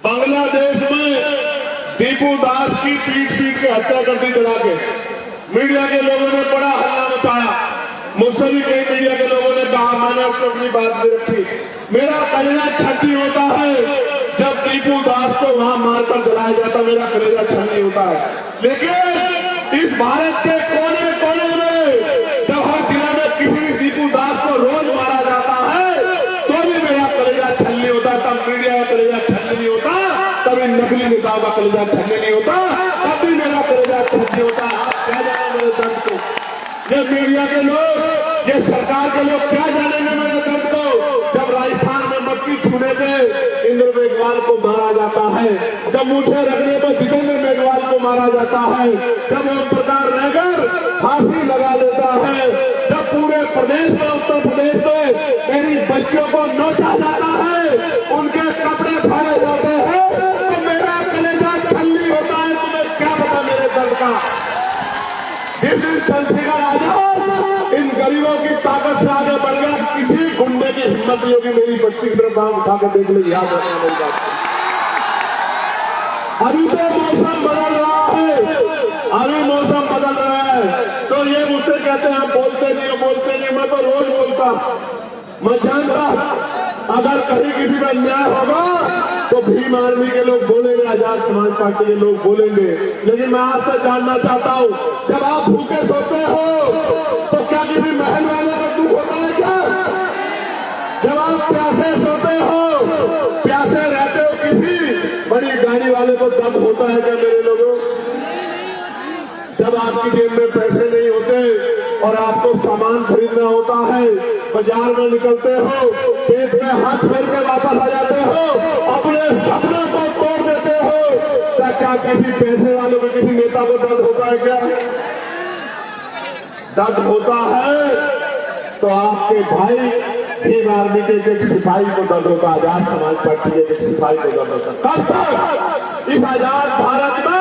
बांग्लादेश में दीपू दास की पीट के हत्या कर दी जला के। मीडिया के लोगों ने बड़ा हल्ला मचाया, मुझसे भी कई मीडिया के लोगों ने कहा, मैंने उसको अपनी बात भी रखी। मेरा कलेजा छठी होता है जब दीपू दास को वहां मारकर जलाया जाता, मेरा कलेजा छठी होता है। लेकिन इस भारत के कोने कोने में जब हर जिले में किसी दीपू दास को रोज मारा जाता है तो भी मेरा कलेजा छलनी होता है। तब मीडिया का कलेजा छलनी नहीं होता, तभी नकली नेताओं का कलेजा छलनी नहीं होता, तब भी मेरा कलेजा छलनी होता है। आप क्या जाने मेरे दर्द को? ये मीडिया के लोग, ये सरकार के लोग क्या जानेंगे मेरे दर्द को? जब राजस्थान में मक्की छूने पे इंद्र मेघवाल को मारा जाता है, जब मुझे रखने पर जितेंद्र मेघवाल को मारा जाता है, जब ओम प्रकाश रहकर फांसी लगा देता है, जब पूरे प्रदेश में, उत्तर प्रदेश में मेरी बच्चियों को नोचा जाता है, उनके कपड़े फाड़े जाते हैं, तो मेरा कलेजा छलनी होता है। तुम्हें क्या पता मेरे दर्द का? जिस दिन चंद्रशेखर आजाद इन गरीबों की ताकत से आगे बढ़ गया, किसी गुंडे की हिम्मत नहीं होगी मेरी बच्ची की तरफ आंख उठा के देख ले। याद रखना मेरी बात। अभी तो मौसम बदल रहा है, अभी मौसम बदल रहा है, तो ये मुझसे कहते हैं बोलते नहीं, मैं तो रोज बोलता। मैं जानता अगर कहीं किसी का अन्याय होगा तो भीम आर्मी के लोग बोलेंगे, आजाद समाज पार्टी के लोग बोलेंगे। लेकिन मैं आपसे जानना चाहता हूं, जब आप भूखे सोते हो तो क्या किसी महल वाले को दुख होता है क्या? जब आप प्यासे सोते हो, प्यासे रहते हो, किसी बड़ी गाड़ी वाले को दर्द होता है क्या मेरे लोगों? जब आपकी जेब में पैसे नहीं होते और आपको सामान खरीदना होता है, बाजार में निकलते हो, पेट में हाथ फेर के वापस आ जाते हो, अपने सपनों को तोड़ देते हो, क्या किसी पैसे वाले को, किसी नेता को दर्द होता है क्या? दर्द होता है तो आपके भाई भीम आर्मी के एक सिपाही को दर्द होता है, आजाद समाज पार्टी के एक सिपाही को दर्द होता है। कब तक इस आजाद भारत में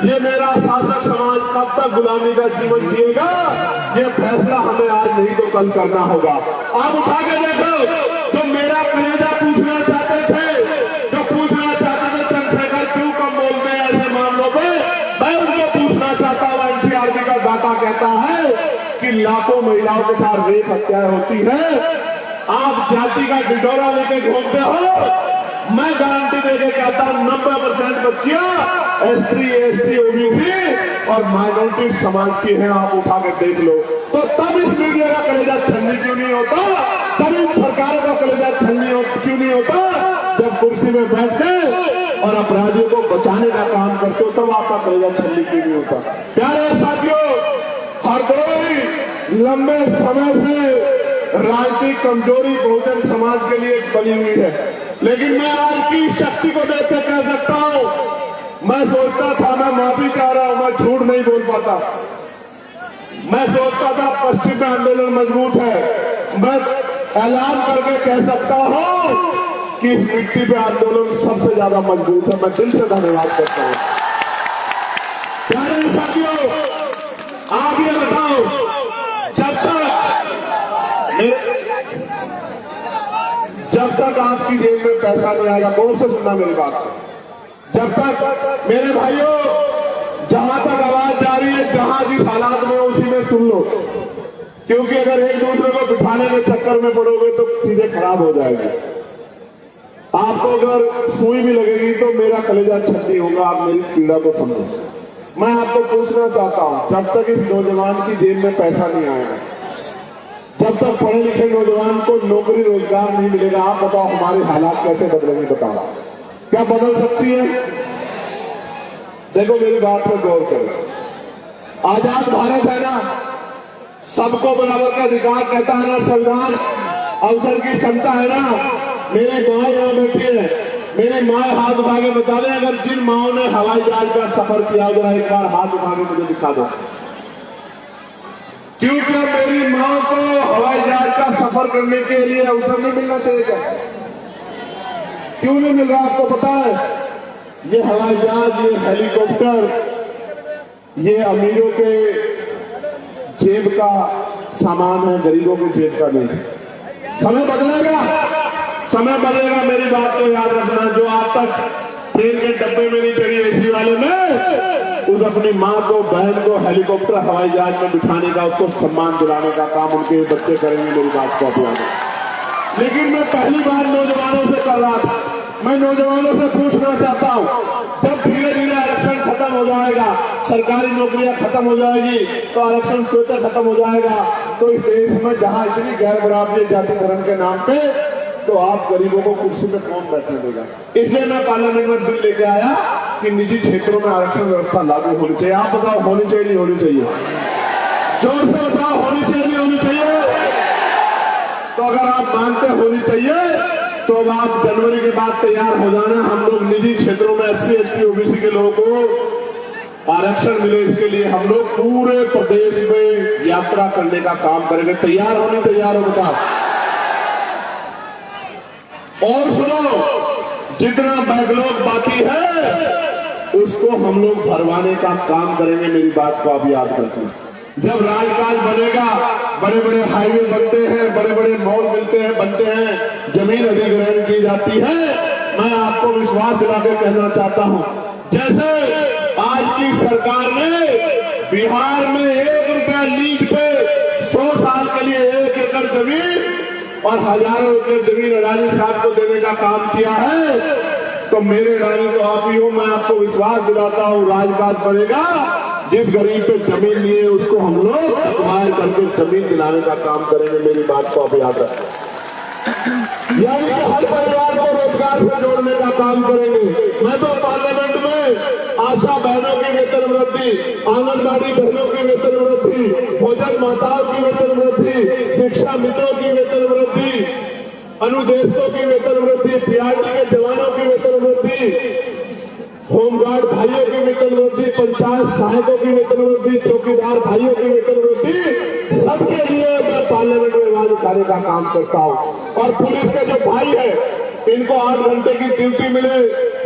ये मेरा शासक समाज कब तक गुलामी का जीवन जिएगा? ये फैसला हमें आज नहीं तो कल करना होगा। आप उठा के देखो, जो मेरा कलेजा पूछना चाहते थे, जो पूछना चाहते थे चंद्रशेखर क्यों कम बोलते हैं ऐसे मामलों पे, मैं उनको पूछना चाहता हूँ। एनसीआरबी का डाटा कहता है कि लाखों महिलाओं के साथ रेप हत्याएं होती है। आप जाति का डिडोरा लेके घूमते हो, मैं गारंटी देके कहता हूं 90% बच्चियां एसटी, एसटी, ओबीसी और माइनॉरिटी समाज की हैं। आप उठा के देख लो। तो तब इस मीडिया का कलेजा छलनी क्यों नहीं होता? तब इन सरकारों का कलेजा छलनी क्यों नहीं होता? जब कुर्सी में बैठते और अपराधियों को बचाने का काम करते हो, तब आपका कलेजा छलनी क्यों नहीं होता? प्यारे साथियों, हरदोई लंबे समय से राजनीतिक कमजोरी बहुजन समाज के लिए बनी हुई है, लेकिन मैं आज की शक्ति को देख के कह सकता हूं, मैं सोचता था, मैं माफी चाह रहा हूं, मैं झूठ नहीं बोल पाता। मैं सोचता था पश्चिम में आंदोलन मजबूत है, मैं ऐलान करके कह सकता हूं कि इस मिट्टी पे आंदोलन सबसे ज्यादा मजबूत है। मैं दिल से धन्यवाद करता हूं। प्यारे साथियों, आप ये बताओ, जब तक आपकी जेब में पैसा नहीं आएगा, गौर से सुनना मेरी बात, जब तक मेरे भाइयों, जहां तक आवाज जा रही है, जहां जिस हालात में उसी में सुन लो, क्योंकि अगर एक दूसरे को बिठाने के चक्कर में पड़ोगे तो चीजें खराब हो जाएगी। आपको अगर सुई भी लगेगी तो मेरा कलेजा छलनी होगा। आप मेरी पीड़ा को समझो। मैं आपको पूछना चाहता हूं, जब तक इस नौजवान की जेब में पैसा नहीं आएगा, जब तक पढ़े लिखे नौजवान को नौकरी रोजगार नहीं मिलेगा, आप बताओ हमारे हालात कैसे बदलेंगे? बताओ, क्या बदल सकती है? देखो मेरी बात पर गौर करो। आजाद भारत है ना, सबको बराबर का अधिकार कहता है ना संविधान, अवसर की क्षमता है ना। मेरी माँ यहाँ बैठी है, मेरी माँ हाथ उठा के बता दें, अगर जिन माओं ने हवाई जहाज का सफर किया, जरा एक बार हाथ उठा के मुझे दिखा दो। क्योंकि मेरी माँ को हवाई जहाज का सफर करने के लिए अवसर नहीं मिलना चाहिए क्या? क्यों नहीं मिल रहा? आपको पता है, ये हवाई जहाज, ये हेलीकॉप्टर, ये अमीरों के जेब का सामान है, गरीबों की जेब का नहीं। समय बदलेगा, समय बदलेगा, मेरी बात को याद रखना। जो आज तक ट्रेन के डब्बे में नहीं चढ़ी एसी वाले में, उस अपनी माँ को, बहन को हेलीकॉप्टर हवाई जहाज में बिठाने का, उसको सम्मान दिलाने का काम उनके बच्चे करेंगे। मेरी बात को अपनाना। लेकिन मैं पहली बार नौजवानों से कर रहा था, मैं नौजवानों से पूछना चाहता हूं, जब धीरे धीरे आरक्षण खत्म हो जाएगा, सरकारी नौकरियां खत्म हो जाएगी, तो आरक्षण स्वतः खत्म हो जाएगा, तो इस देश में जहां इतनी गैर बराबरी जाति धर्म के नाम पे, तो आप गरीबों को कुर्सी में कौन बैठने देगा? इसलिए मैं पार्लियामेंट में बिल लेके आया कि निजी क्षेत्रों में आरक्षण व्यवस्था लागू होनी चाहिए। आप बताओ, होनी चाहिए नहीं होनी चाहिए? जोर से बताओ, होनी चाहिए नहीं होनी चाहिए? तो अगर आप मानते होनी चाहिए, तो अब आप जनवरी के बाद तैयार हो जाना। हम लोग निजी क्षेत्रों में SC ST OBC के लोगों को आरक्षण मिले, इसके लिए हम लोग पूरे प्रदेश में यात्रा करने का काम करेंगे। तैयार होने तैयार हो बताओ। और सुनो, जितना बैकलॉग बाकी है उसको हम लोग भरवाने का काम करेंगे। मेरी बात को आप याद रखें। जब राजकाज बनेगा, बड़े बड़े हाईवे बनते हैं, बड़े बड़े मॉल मिलते हैं, बनते हैं, जमीन अधिग्रहण की जाती है, मैं आपको विश्वास दिला के कहना चाहता हूं, जैसे आज की सरकार ने बिहार में 1 रुपया लीज पे 100 साल के लिए 1 एकड़ जमीन और हजारों एकड़ जमीन अडानी साहब को देने का काम किया है, तो मेरे रानी तो आप ही हो। मैं आपको विश्वास दिलाता हूं, राजकाज बनेगा, जिस गरीब पे जमीन नहीं है उसको हम लोग अखबार करके जमीन दिलाने का काम करेंगे। मेरी बात को आप याद रखें। यानी कि हर परिवार को रोजगार से जोड़ने का काम करेंगे। मैं तो पार्लियामेंट में आशा बहनों की वेतन वृद्धि, आंगनबाड़ी बहनों की वेतन वृद्धि, भोजन माताओं की वेतन वृद्धि, शिक्षा मित्रों की वेतन वृद्धि, अनुदेशकों की वेतन वृद्धि, PRT के जवानों की वेतन वृद्धि, होमगार्ड भाइयों की वेतन वृद्धि, पंचायत सहायकों की वेतन वृद्धि, चौकीदार भाइयों की वेतन वृद्धि, सबके लिए मैं पार्लियामेंट में आवाज उठाने का काम करता हूं। और पुलिस के जो भाई है, इनको 8 घंटे की ड्यूटी मिले,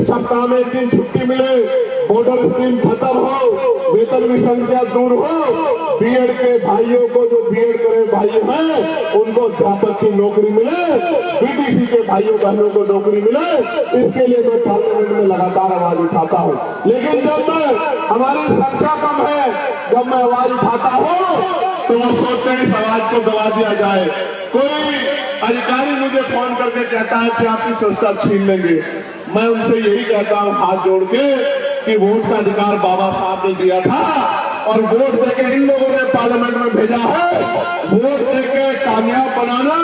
सप्ताह में 1 दिन छुट्टी मिले, बॉर्डर स्कीम खत्म हो, वेतन विसंख्या दूर हो, बीएड के भाइयों को, जो बीएड करे भाई हैं, उनको अध्यापक की नौकरी मिले, BDC के भाइयों बहनों को नौकरी मिले, इसके लिए मैं पार्लियामेंट में लगातार आवाज उठाता हूं। लेकिन जब मैं, हमारी संख्या कम है, जब मैं आवाज उठाता हूं तो वो सोचते हैं इस आवाज को दबा दिया जाए। कोई अधिकारी मुझे फोन करके कहता है कि आपकी संस्था छीन लेंगे। मैं उनसे यही कहता हूं हाथ जोड़ के कि वोट का अधिकार बाबा साहब ने दिया था और वोट देके इन लोगों ने पार्लियामेंट में भेजा है। वोट देके कामयाब बनाना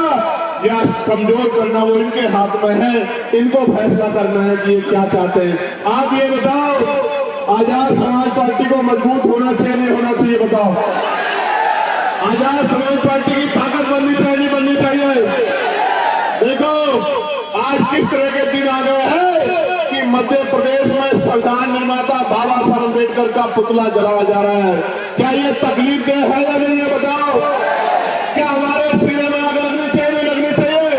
या कमजोर करना वो इनके हाथ में है। इनको फैसला करना है कि ये क्या चाहते हैं। आप ये बताओ, आजाद समाज पार्टी को मजबूत होना चाहिए नहीं होना चाहिए? बताओ, आजाद समाज पार्टी की ताकत बननी चाहिए नहीं बननी चाहिए? देखो आज किस तरह के दिन आ गए हैं कि मध्य प्रदेश में संविधान निर्माता बाबा साहब अम्बेडकर का पुतला जलाया जा रहा है। क्या ये तकलीफ दे है या नहीं है? बताओ, क्या हमारे सिरे में आग लगनी चाहिए नहीं लगनी चाहिए?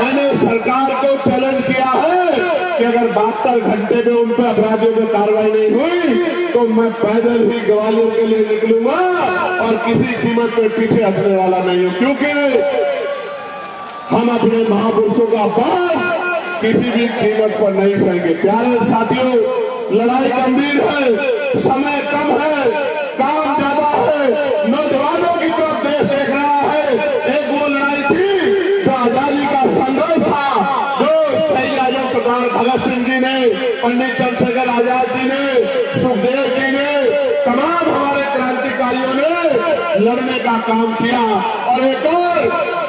मैंने सरकार को चैलेंज किया है कि अगर 72 घंटे में उन पर अपराधियों में कार्रवाई नहीं हुई तो मैं पैदल ही ग्वालियर के लिए निकलूंगा और किसी कीमत पे पीछे हटने वाला नहीं हूं, क्योंकि हम अपने महापुरुषों का अपमान किसी भी कीमत पर नहीं सहेंगे। प्यारे साथियों, लड़ाई गंभीर है, समय कम है, काम ज्यादा है, नौजवानों की तरफ देश देख रहा है। एक वो लड़ाई थी जो आजादी का संघर्ष था, जो शहीद आजम सरदार भगत सिंह जी ने, पंडित चंद्रशेखर आजाद जी ने, सुखदेव जी ने, तमाम हमारे क्रांतिकारियों ने लड़ने का काम किया। और एक और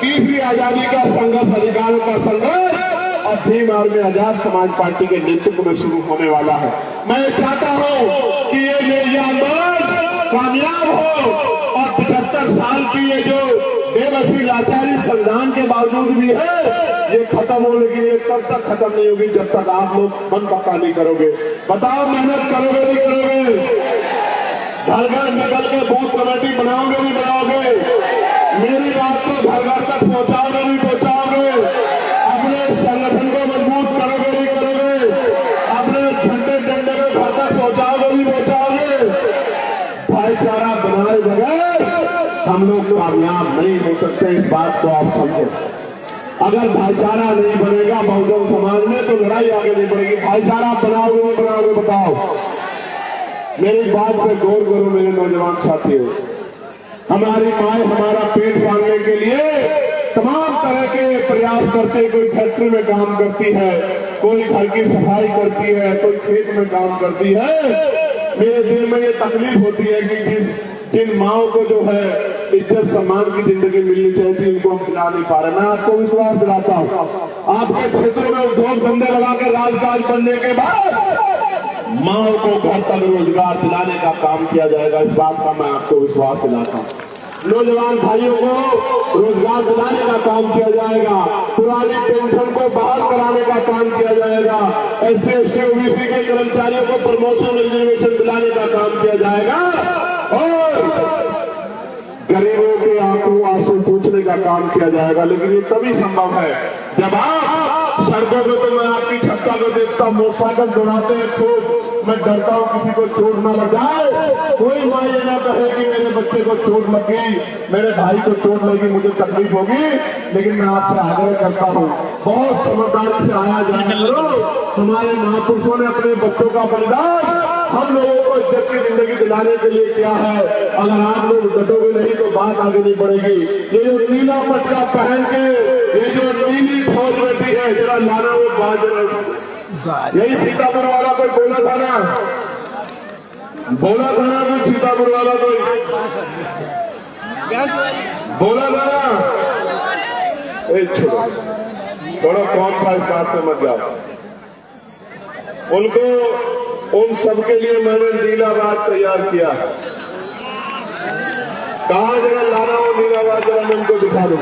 तीसरी आजादी का संघर्ष, अधिकारों का संघर्ष और भीम आर्मी आजाद समाज पार्टी के नेतृत्व में शुरू होने वाला है। मैं चाहता हूं कि ये आंदोलन कामयाब हो और 75 साल की ये जो बेबसी लाचारी संविधान के बावजूद भी है, ये खत्म हो, लेकिन ये तब तक खत्म नहीं होगी जब तक आप लोग मन पक्का नहीं करोगे। बताओ, मेहनत करोगे नहीं करोगे? घर घर निकल के बूथ कमेटी बनाओगे नहीं बनाओगे? मेरी बात को घर घर तक पहुंचाओगे नहीं पहुंचाओगे? अपने संगठन को मजबूत करोगे नहीं करोगे? अपने झंडे डंडे को घर तक पहुंचाओगे नहीं पहुंचाओगे? भाईचारा बनाए बगैर हम लोग कामयाब नहीं हो सकते, इस बात को आप समझो। अगर भाईचारा नहीं बनेगा बहुजन समाज में तो लड़ाई आगे नहीं बढ़ेगी। भाईचारा बनाओगे नहीं बनाओगे बताओ? मेरी बात पे गौर करो मेरे नौजवान साथियों। हमारी माए हमारा पेट पालने के लिए तमाम तरह के प्रयास करते हैं। कोई फैक्ट्री में काम करती है, कोई घर की सफाई करती है, कोई खेत में काम करती है। मेरे दिल में ये तकलीफ होती है कि जिन माओ को जो है इज्जत सम्मान की जिंदगी मिलनी चाहिए इनको हम दिला नहीं पा रहे। मैं आपको विश्वास दिलाता हूँ, आपके क्षेत्र में उद्योग धंधे लगाकर राजकाज बनने के बाद माओ को घर तक रोजगार दिलाने का काम किया जाएगा। इस बात का मैं आपको विश्वास दिलाता हूँ। नौजवान भाइयों को रोजगार दिलाने का काम किया जाएगा, पुरानी पेंशन को बहाल कराने का काम किया जाएगा, SC ST OBC के कर्मचारियों को प्रमोशन रिजर्वेशन दिलाने का काम किया जाएगा और गरीबों के आंसू पूछने का काम किया जाएगा। लेकिन ये तभी संभव है जब आप सड़कों पे, तो मैं आपकी छत्ता को देखता हूँ मोटरसाइकिल दौड़ाते हैं खूब, मैं डरता हूँ किसी को चोट न लग जाए। कोई माँ ये ना कहे कि मेरे बच्चे को चोट लग गई, मेरे भाई को चोट लगी, मुझे तकलीफ होगी। लेकिन मैं आपसे आग्रह करता हूँ बहुत समझदारी से आया जाए करो। हमारे महापुरुषों ने अपने बच्चों का बलिदान हम लोगों को इज्जत की जिंदगी दिलाने के लिए किया है। अगर आप लोग डटोगे नहीं तो बात आगे नहीं बढ़ेगी। ये जो नीला पटका पहन के ये जो नीली फौज बैठी है, जरा लाना वो बात, यही सीतापुर वाला कोई बोला था ना कोई सीतापुर वाला कोई बोला था ना, छोड़ो थोड़ा कौन था इस बात से मत जाओ। उनको उन सबके लिए मैंने नीला बात तैयार किया। कहा जरा लाना हो नीला बात, जरा मैं उनको दिखा दूं।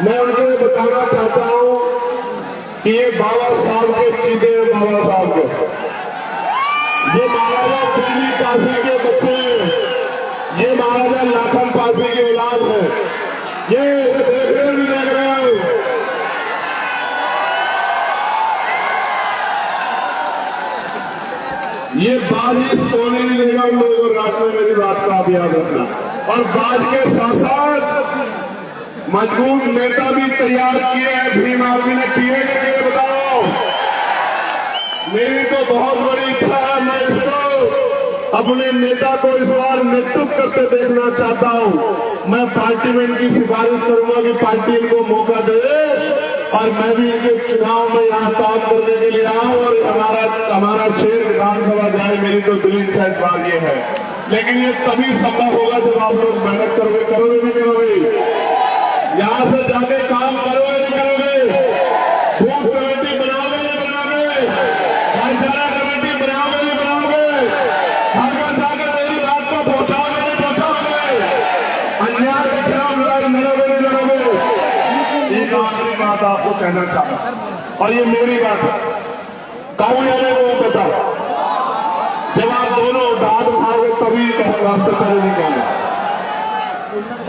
मैं उनको बताना चाहता हूं कि ये बाबा साहब के चीते हैं, बाबा साहब के। ये महाराजा दिल्ली पासी के बच्चे हैं, ये महाराजा लाखन पासी की औलाद है। ये देखने भी लग रहे हैं। ये बाज ही सोने नहीं देगा उन लोगों को रात में, मेरी बात का आप याद रखना। और बाज के साथ साथ मजबूत नेता भी तैयार किए हैं भीम आर्मी ने। किए के लिए बताओ? मेरी तो बहुत बड़ी इच्छा है, मैं इसको अपने नेता को इस बार नेतृत्व करते देखना चाहता हूं। मैं पार्टी में इनकी सिफारिश करूंगा कि पार्टी इनको मौका दे और मैं भी इनके चुनाव में यहाँ काम करने के लिए आऊं और हमारा शेर विधानसभा जाए। मेरी तो दिल इच्छा इस बार ये है। लेकिन ये तभी संभव होगा जब आप लोग मेहनत करोगे नहीं करोगे, यहाँ से जाके काम करोगे नहीं करोगे, बूथ कमेटी बनाओगे नहीं बनाओगे, भाईचारा कमेटी बनाओगे नहीं बनाओगे, हर जाकर मेरी बात को पहुंचाओगे नहीं पहुंचाओगे, अन्याय के खिलाफ लड़ोगे नहीं लड़ोगे। एक आखिरी बात आपको कहना चाहता हूं और ये मेरी बात है, कहूं या नहीं वो पता। जब आप दोनों हाथ उठाओगे तभी रास्ते पहले नहीं कहना।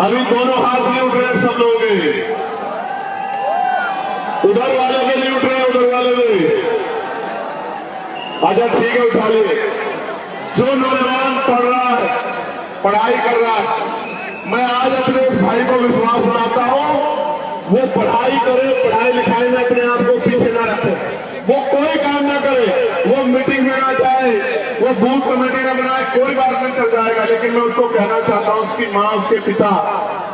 अभी दोनों हाथ नहीं उठ रहे सब लोग, उधर वाले के नहीं उठ रहे, उधर वाले भी। अच्छा ठीक है, उठा लिए। जो नौजवान पढ़ रहा है, पढ़ाई कर रहा है, मैं आज अपने उस भाई को विश्वास दिलाता हूं वो पढ़ाई करे, पढ़ाई लिखाई में अपने आप को पीछे ना रखे, वो कोई काम ना करे, वो मीटिंग में ना जाए, वो बूथ कमेटी ना बनाए, कोई बात नहीं चल जाएगा। लेकिन मैं उसको कहना चाहता हूं उसकी माँ उसके पिता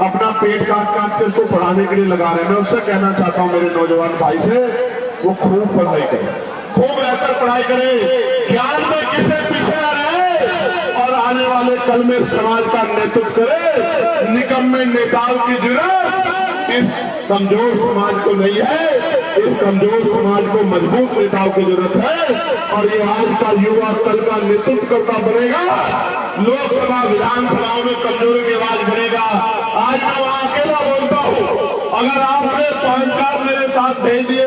अपना पेट काट के उसको पढ़ाने के लिए लगा रहे हैं। मैं उससे कहना चाहता हूं मेरे नौजवान भाई से, वो खूब पढ़ाई करे, खूब बेहतर पढ़ाई करे, ज्ञान में किसे पीछे आ रहे और आने वाले कल में समाज का नेतृत्व करे। निकम्मे नेताओं की जरूरत इस कमजोर समाज को नहीं है, इस कमजोर समाज को मजबूत नेताओं की जरूरत है। और ये आज का युवा कल का नेतृत्व करता बनेगा, लोकसभा विधानसभाओं में कमजोरी की आवाज बनेगा। आज मैं वहां अकेला बोलता हूं, अगर आपने 5-4 मेरे साथ भेज दिए